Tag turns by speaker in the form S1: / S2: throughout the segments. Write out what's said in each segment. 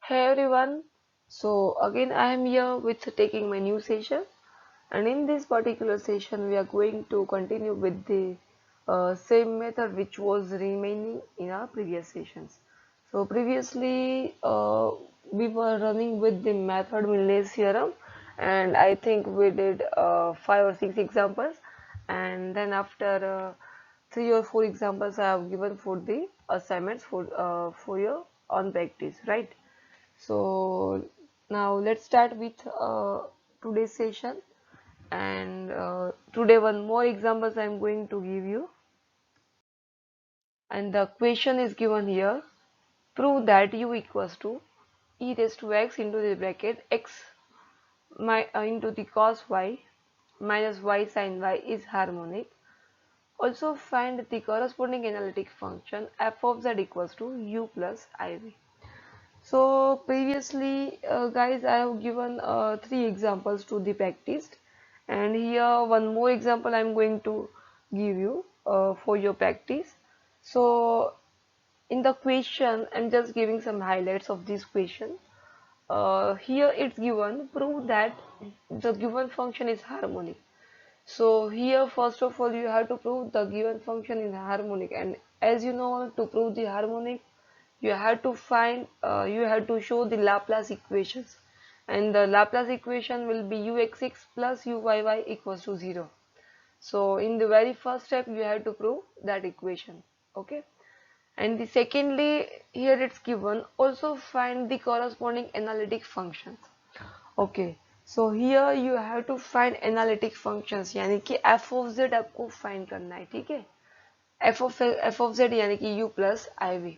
S1: Hey everyone, so again I am here with taking my new session, and in this particular session we are going to continue with the same method which was remaining in our previous sessions. So previously we were running with the method Miller's theorem, and I think we did 5 or 6 examples, and then after 3 or 4 examples I have given for the assignments for your on practice, right? So now let's start with today's session, and today one more examples I am going to give you, and the question is given here. Prove that u equals to e raised to x into the bracket x into the cos y minus y sin y is harmonic. Also find the corresponding analytic function f of z equals to u plus iv. So previously, guys, I have given 3 examples to the practice, and here one more example I am going to give you for your practice. So in the question, I'm just giving some highlights of this question. Here it's given, prove that the given function is harmonic. So here first of all you have to prove the given function is harmonic, and as you know, to prove the harmonic you have to show the Laplace equations, and the Laplace equation will be uxx plus uyy equals to 0. So in the very first step you have to prove that equation, okay? And the secondly, here it's given also find the corresponding analytic functions. Okay, so here you have to find analytic functions, यानी कि f of z आपको find करना है, ठीक है? f of z यानी कि u plus iv.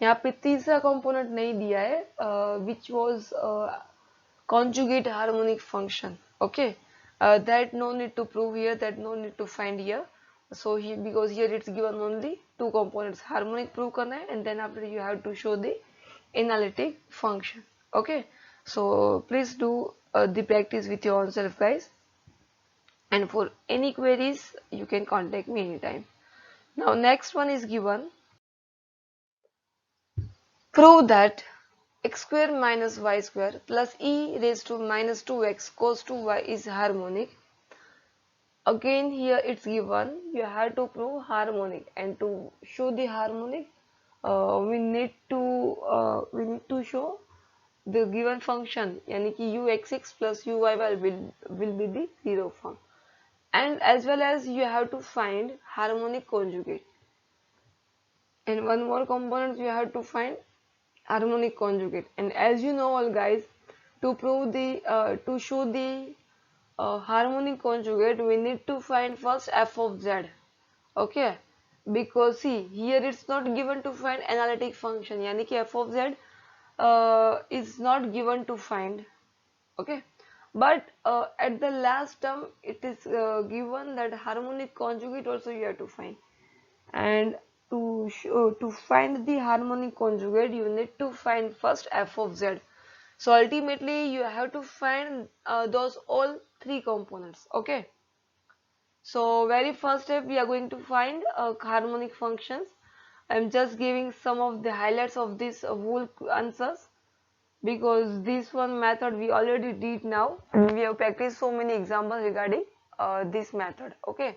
S1: यहाँ पे तीसरा कंपोनेंट नहीं दिया है, which was conjugate harmonic function. Okay, that no need to prove here, that no need to find here. So here, because here it's given only 2 components, harmonic prove करना है, and then after you have to show the analytic function. Okay, so please do the practice with your own self, guys, and for any queries you can contact me anytime. Now next one is given, prove that x square minus y square plus e raised to minus 2x cos 2y is harmonic. Again here it's given, you have to prove harmonic, and to show the harmonic we need to show the given function, यानी कि uxx plus uyy will be the 0 form, and as well as you have to find harmonic conjugate, and one more component you have to find harmonic conjugate. And as you know all guys, to prove the to show the harmonic conjugate we need to find first f of z. Okay, because see here it's not given to find analytic function, yani ki f of z is not given to find. Okay, but at the last term it is given that harmonic conjugate also you have to find, and to find the harmonic conjugate you need to find first f of z. So ultimately you have to find those all 3 components. Okay, so very first step we are going to find harmonic functions. I'm just giving some of the highlights of this whole answers, because this one method we already did now, and we have practiced so many examples regarding this method. Okay,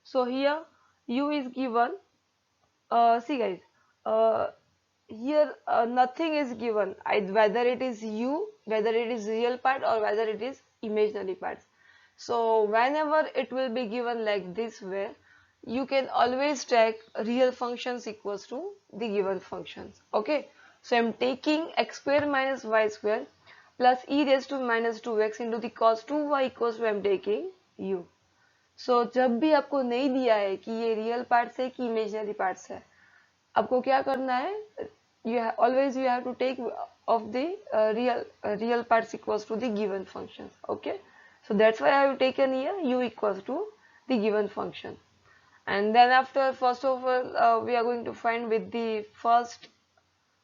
S1: so here u is given. See guys, uh, here nothing is given, whether it is u, whether it is real part or whether it is imaginary parts. So whenever it will be given like this way, you can always check real functions equals to the given functions. Okay, so I'm taking x square minus y square plus e raised to minus 2x into the cos 2y equals to I'm taking u. सो जब भी आपको नहीं दिया है कि ये real parts है कि इमेजिनरी पार्ट्स है, आपको क्या करना है, always you have to take of the real parts equals to the given function. Okay, so that's why I have taken here u equals to the given function, and then after first of all we are going to find with the first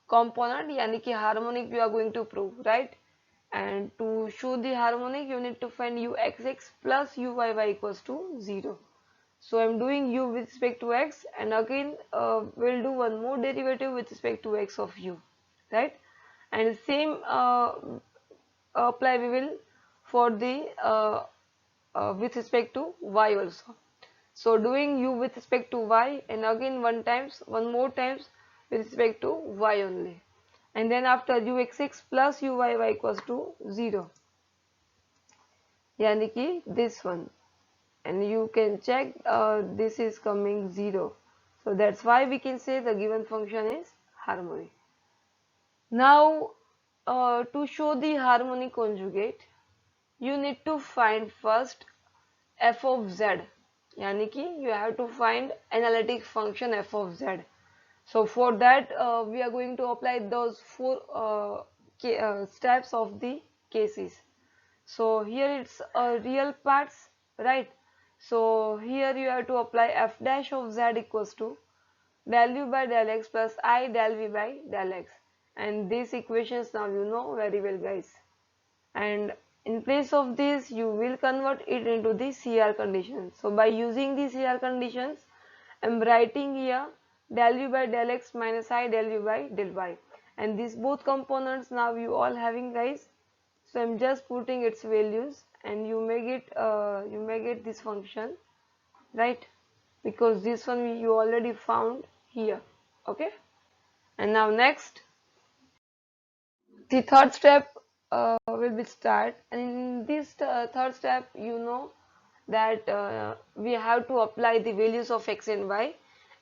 S1: component, yani ki harmonic we are going to prove, right? And to show the harmonic you need to find uxx plus uyy equals to 0. So I'm doing u with respect to x, and again we'll do one more derivative with respect to x of u, right? and same apply we will for the with respect to y also. So doing u with respect to y, and again one more times with respect to y only, and then after ux plus uyy equals to 0, yani ki this one, and you can check this is coming 0, so that's why we can say the given function is harmonic. Now to show the harmonic conjugate, you need to find first f of z, yani ki you have to find analytic function f of z. So for that we are going to apply those four steps of the cases. So here it's real parts, right? So here you have to apply f dash of z equals to del u by del x plus I del v by del x, and these equations now you know very well, guys. And in place of this you will convert it into the CR conditions. So by using the CR conditions, I'm writing here del u by del x minus I del u by del y, and these both components now you all having, guys. So I'm just putting its values, and you may get this function, right? Because this one you already found here. Okay, and now next, the third step will be start, and in this third step you know that we have to apply the values of x and y,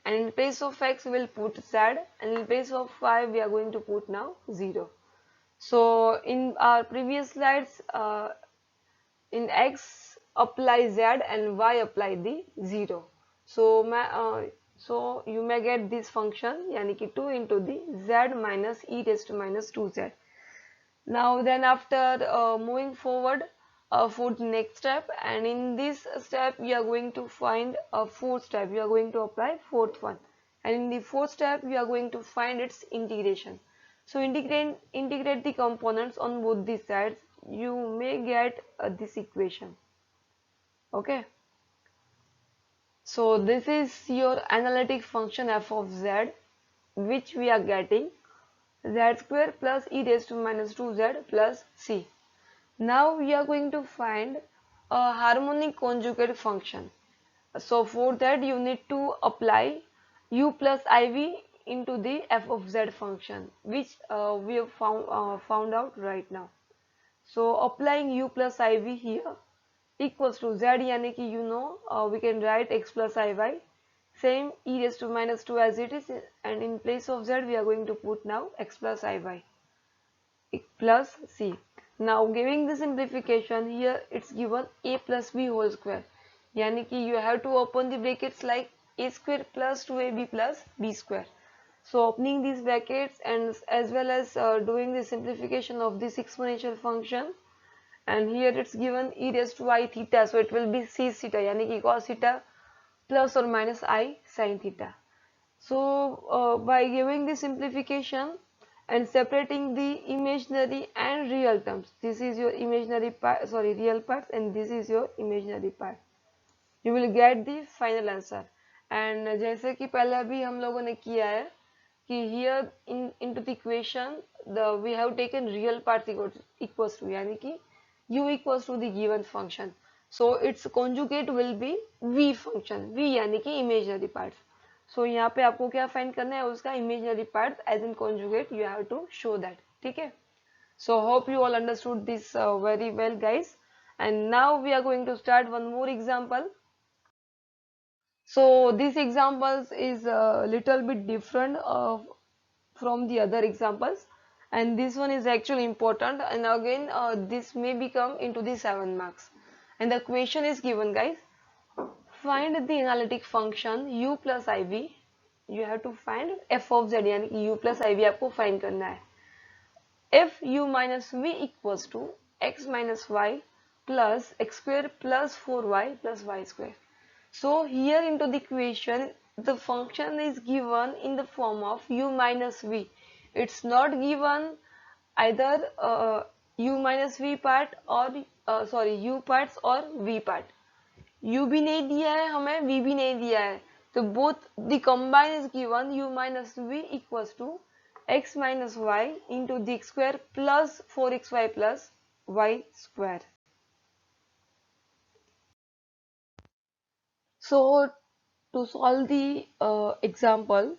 S1: and in place of x we will put z, and in place of y we are going to put now 0. So in our previous slides, in x apply z and y apply the 0. So you may get this function, yani ki 2 into the z minus e raised to minus 2z. Now then after moving forward for the next step, and in this step we are going to find a fourth step, we are going to apply fourth one, and in the fourth step we are going to find its integration. So integrate the components on both these sides, you may get this equation. Okay, so this is your analytic function f of z, which we are getting z square plus e raised to minus 2z plus c. Now we are going to find a harmonic conjugate function. So for that you need to apply u plus iv into the f of z function, which we have found out right now. So applying u plus iv here equals to z, yani ki you know we can write x plus iy, same e raised to minus 2 as it is, and in place of z we are going to put now x plus iy plus c. Now giving the simplification here, it's given a plus b whole square, yani ki you have to open the brackets like a square plus 2ab plus b square. So opening these brackets and as well as doing the simplification of this exponential function, and here it's given e raised to I theta, so it will be c theta, yani ki cos theta plus or minus I sin theta. So by giving the simplification and separating the imaginary and real terms, this is your imaginary part, sorry, real parts, and this is your imaginary part, you will get the final answer. And जैसे कि पहले भी हम लोगों ने किया है कि here into the equation we have taken real parts equals to, यानी कि u equals to the given function, so its conjugate will be v function, v यानी कि imaginary parts. So यहाँ पे आपको क्या फाइंड करना है, उसका imaginary parts as in conjugate you have to show that. ठीक है, so hope you all understood this very well, guys. And now we are going to start one more example. So these examples is a little bit different from the other examples, and this one is actually important, and again this may become into the 7 marks. And the question is given, guys, find the analytic function u plus iv, you have to find f of z, यानी कि u plus iv आपको find करना है, if u minus v equals to x minus y plus x square plus 4y plus y square. So here into the equation the function is given in the form of u minus v. It's not given either u minus v part or u parts or v part. u भी नहीं दिया है हमें, v भी नहीं दिया है, तो both the combine is given u minus v equals to x minus y into the x square plus 4xy plus y square. So to solve the example,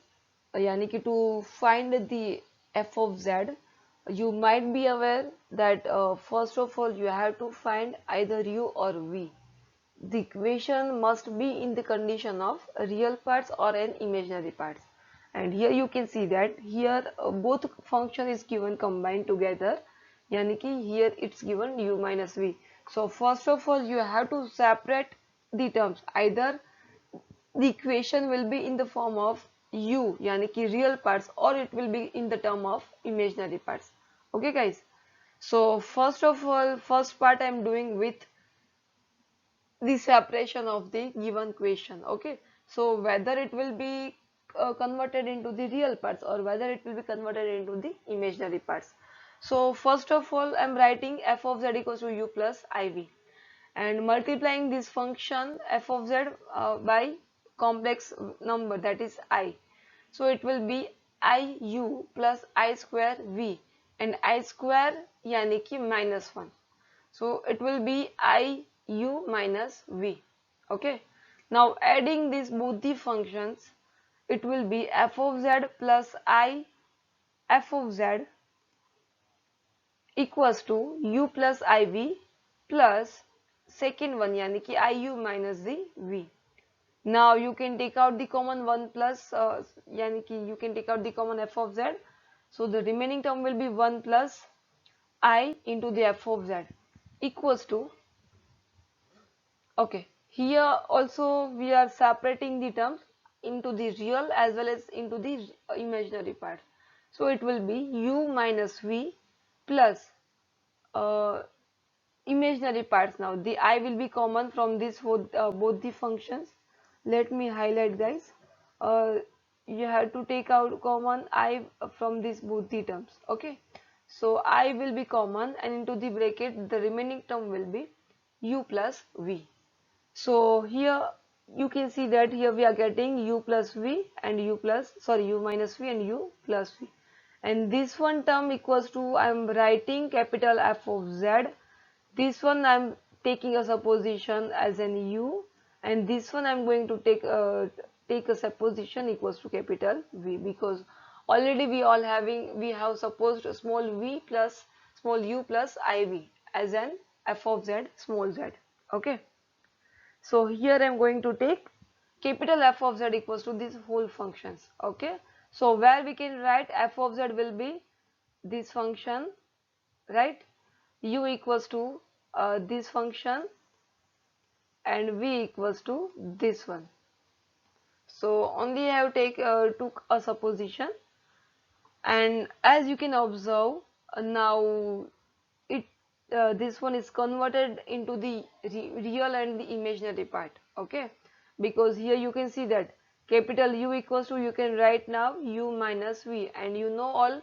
S1: yani ki to find the f of z, you might be aware that first of all you have to find either u or v. The equation must be in the condition of real parts or an imaginary parts. And here you can see that here both function is given combined together, yani ki here it's given u minus v. So first of all you have to separate the terms. Either the equation will be in the form of u yani ki real parts, or it will be in the term of imaginary parts. Okay guys, so first of all, first part I am doing with the separation of the given question. Okay, so whether it will be converted into the real parts or whether it will be converted into the imaginary parts. So first of all I am writing f of z equals to u plus iv, and multiplying this function f of z by complex number, that is I. So it will be iu plus I square v, and I square yani ki minus 1. So it will be iu minus v. Okay. Now adding these both the functions, it will be f of z plus I f of z equals to u plus iv plus second one yani ki iu minus the v. Now you can take out the common 1 plus yani ki you can take out the common f of z. So the remaining term will be 1 plus I into the f of z equals to, okay, here also we are separating the terms into the real as well as into the imaginary part. So it will be u minus v plus uh, imaginary parts. Now the I will be common from this both the functions. Let me highlight guys. You have to take out common I from these both the terms. Okay, so I will be common, and into the bracket the remaining term will be u plus v. So here you can see that here we are getting u plus v and u minus v and u plus v, and this one term equals to, I am writing capital F of z. This one I am taking a supposition as an u, and this one I am going to take a supposition equals to capital V, because already we have supposed small v plus small u plus iv as an f of z small z. Okay. So here I am going to take capital F of z equals to these whole functions. Okay. So where we can write f of z will be this function, right? U equals to this function, and v equals to this one. So only I have took a supposition, and as you can observe now it this one is converted into the real and the imaginary part. Okay, because here you can see that capital U equals to, you can write now u minus v, and you know all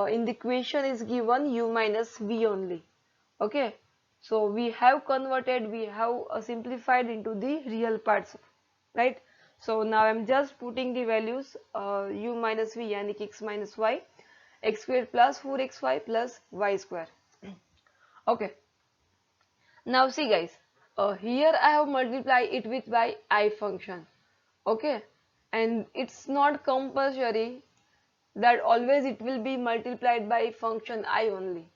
S1: in the equation is given u minus v only. Okay, so we have converted, we have simplified into the real parts, right? So now I'm just putting the values u minus v yani ki x minus y, x square plus 4xy plus y square. Okay, now see guys, here I have multiplied it with by I function. Okay, and it's not compulsory that always it will be multiplied by function I only.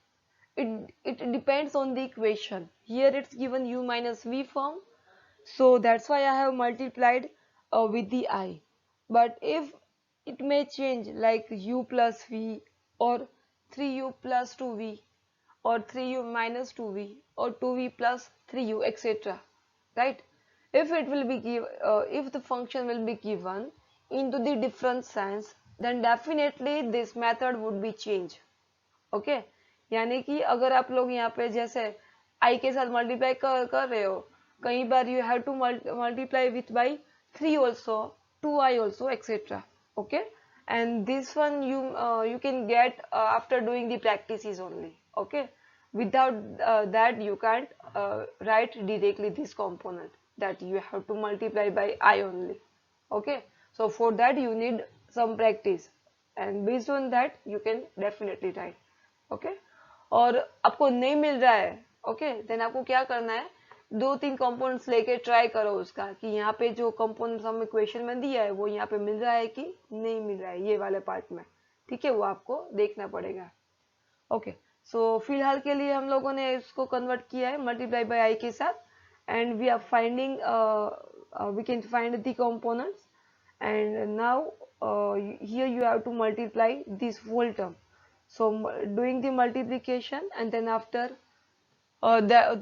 S1: It depends on the equation. Here it's given u minus v form, so that's why I have multiplied with the I. But if it may change like u plus v, or 3u plus 2v, or 3u minus 2v, or 2v plus 3u, etc. Right? If it will be if the function will be given into the different signs, then definitely this method would be changed. Okay, यानी कि अगर आप लोग यहाँ पे जैसे आई के साथ मल्टीप्लाई कर रहे हो, कई बार you have to multiply with by 3 also, 2i also, etcetera. Okay, and this one you can get after doing the practices only. Okay, without that you can't write directly this component that you have to multiply by I only. Okay, so for that you need some practice. and based on that you can definitely write. Okay, और आपको नहीं मिल रहा है, okay, then आपको क्या करना है, दो तीन कंपोनेंट्स लेके ट्राई करो उसका कि यहाँ पे जो कंपोनेंट्स हमें क्वेश्चन में दिया है वो यहाँ पे मिल रहा है कि नहीं मिल रहा है ये वाले पार्ट में, ठीक है, वो आपको देखना पड़ेगा। ओके, सो फिलहाल के लिए हम लोगों ने इसको कन्वर्ट किया है मल्टीप्लाई बाय आई के साथ, and we are finding we can find the components, and now here you have to multiply this whole term. So doing the multiplication, and then after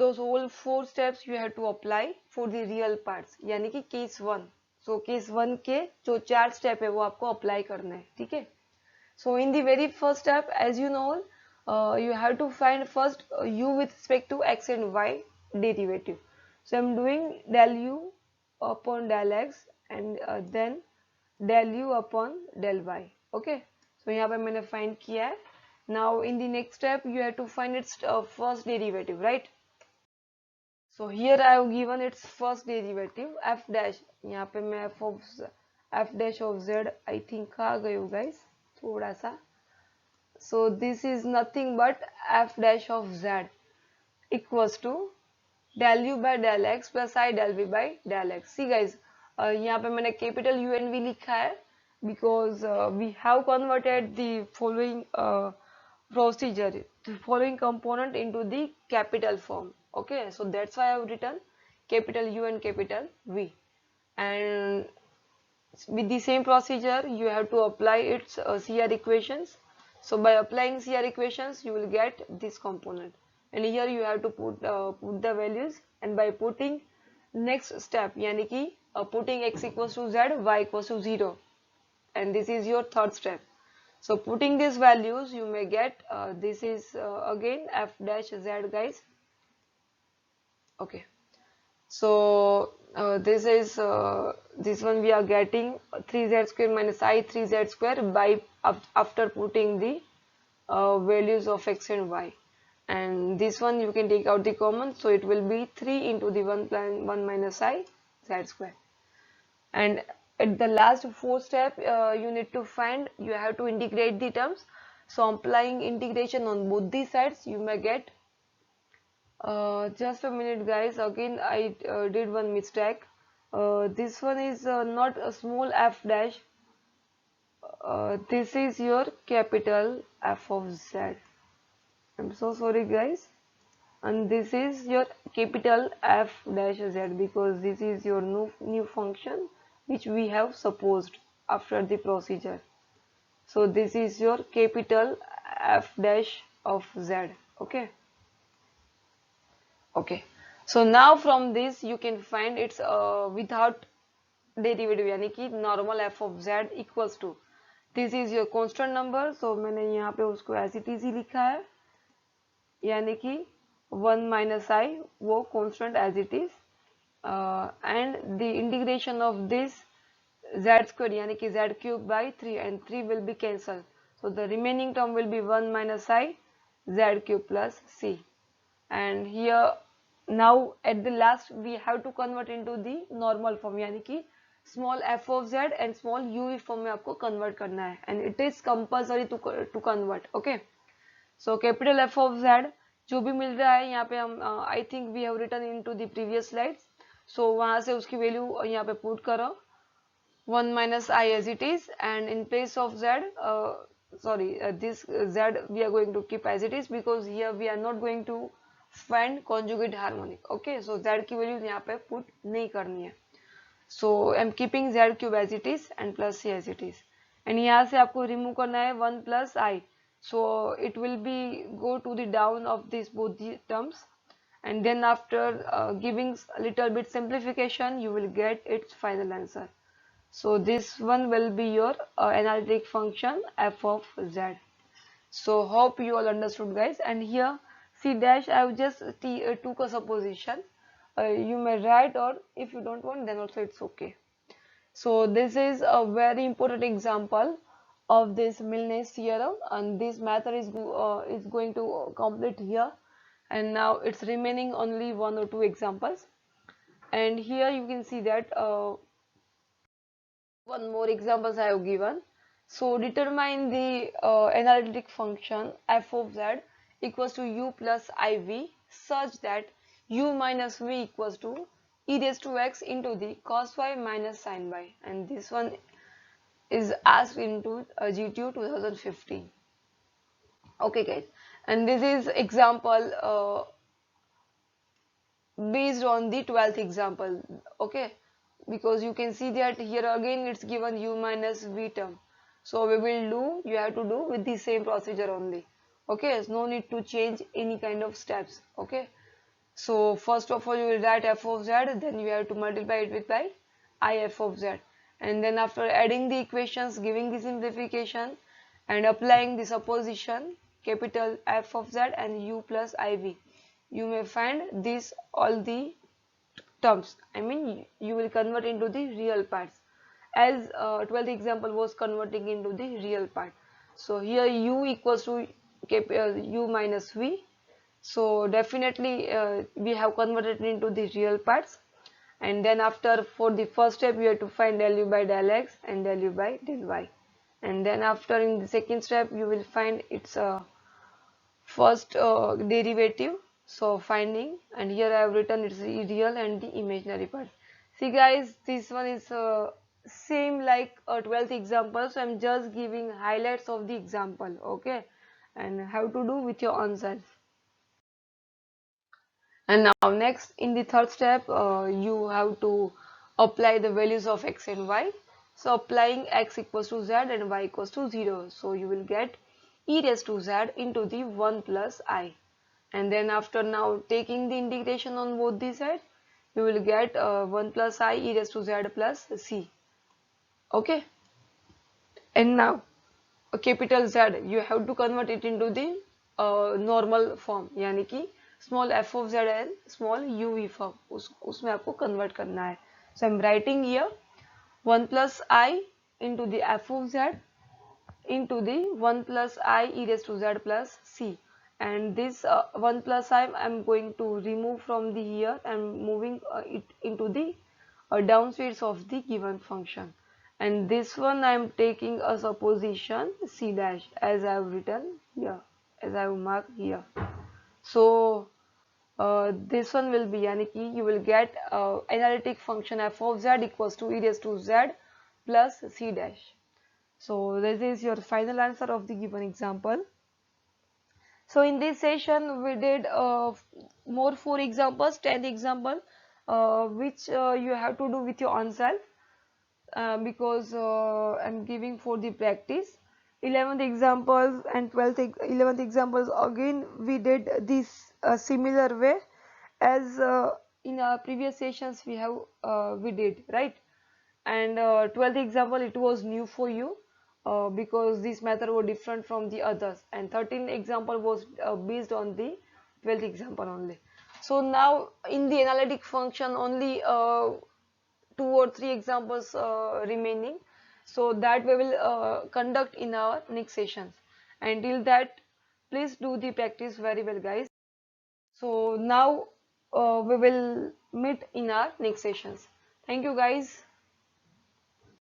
S1: those whole 4 steps you have to apply for the real parts, यानी कि case 1। So case 1 के जो 4 step है वो आपको apply करना है, ठीक है। So in the very first step, as you know, you have to find first u with respect to x and y derivative. So I'm doing del u upon del x, and then del u upon del y. Okay. So यहाँ पे मैंने find किया है. Now in the next step you have to find its first derivative, right? So here I have given its first derivative f dash. यहाँ पे मैं f dash of z I think आ गई हूँ guys थोड़ा सा. So this is nothing but f dash of z equals to del u by del x plus I del v by del x. See guys, यहाँ पे मैंने capital U and V लिखा है because we have converted the following procedure, the following component into the capital form. Okay, so that's why I have written capital U and capital V. And with the same procedure you have to apply its CR equations. So by applying CR equations you will get this component, and here you have to put the values, and by putting next step यानी कि putting x equals to z, y equals to 0, and this is your third step. So putting these values you may get this is again f dash z guys. Okay, so this is this one we are getting 3z square minus I 3z square by after putting the values of x and y, and this one you can take out the common, so it will be 3 into the 1 minus I z square. And at the last 4 step you need to find, you have to integrate the terms. So applying integration on both these sides you may get just a minute guys, again I did one mistake. This one is not a small f dash, this is your capital F of z. I'm so sorry guys, and this is your capital F dash z because this is your new function which we have supposed after the procedure. So this is your capital F dash of z. Okay. Okay, so now from this you can find its without derivative यानी कि normal f of z equals to, this is your constant number, so मैंने यहाँ पे उसको as it is ही लिखा है, यानी कि 1 minus I वो constant as it is, and the integration of this z squared यानी कि z cube by 3, and 3 will be cancelled, so the remaining term will be 1 minus I z cube plus c. And here now at the last we have to convert into the normal form यानी कि small f of z and small u form में आपको convert करना है, and it is compulsory to convert. Okay, so capital F of z जो भी मिल रहा है यहाँ पे हम I think we have written into the previous slides, so वहाँ से उसकी वैल्यू यहाँ पे put करो 1 minus I as it is, and in place of z this z we are going to keep as it is because here we are not going to find conjugate harmonic. Okay, so z की value यहाँ पे put नहीं करनी है, so I'm keeping z cube as it is and plus c as it is, and यहाँ से आपको remove करना है 1 plus I, so it will be go to the down of this both the terms, and then after giving a little bit simplification you will get its final answer. So this one will be your analytic function f of z. So hope you all understood guys, and here c dash I have just took a supposition, you may write, or if you don't want then also it's okay. So this is a very important example of this Milne's theorem, and this method is going to complete here, and now it's remaining only 1 or 2 examples, and here you can see that one more examples I have given. So determine the analytic function f of z equals to u plus iv such that u minus v equals to e raised to x into the cos y minus sin y, and this one is asked into GTU 2015. Okay guys, and this is example based on the 12th example. Okay, because you can see that here again it's given u minus v term, so we will do, you have to do with the same procedure only. Okay, so no need to change any kind of steps. Okay, so first of all you will write f of z, then you have to multiply it with by I f of z, and then after adding the equations, giving the simplification and applying the supposition capital F of z and u plus iv, you may find this all the terms. I mean, you will convert into the real parts as 12th example was converting into the real part. So here u equals to u minus v, so definitely we have converted into the real parts, and then after for the first step you have to find del u by del x and del u by del y, and then after in the second step you will find its first derivative, so finding, and here I have written its real and the imaginary part. See guys, this one is same like a 12th example, so I'm just giving highlights of the example. Okay, and how to do with your own self. And now next in the third step you have to apply the values of x and y. So applying x equals to z and y equals to 0, so you will get e raised to z into the 1 plus I, and then after now taking the integration on both the sides, you will get 1 plus I e raised to z plus c. Okay, and now a capital Z you have to convert it into the normal form, यानी कि small f of z and small uv form, उसमें आपको convert करना है. So I'm writing here 1 plus I into the f of z into the 1 plus I e raised to z plus c, and this 1 plus I am going to remove from the here and moving it into the downstairs of the given function, and this one I am taking a supposition c dash as I have written here, as I have marked here. So this one will be, yani ki you will get analytic function f of z equals to e raised to z plus c dash. So this is your final answer of the given example. So in this session we did more 4 examples, 10 example which you have to do with your own self, because I'm giving for the practice. 11th examples and 11th examples again we did this similar way as in our previous sessions we did, right? And 12th example it was new for you because this method was different from the others, and 13th example was based on the 12th example only. So now in the analytic function only 2 or 3 examples remaining, so that we will conduct in our next sessions. Until that, please do the practice very well guys. So now we will meet in our next sessions. Thank you guys.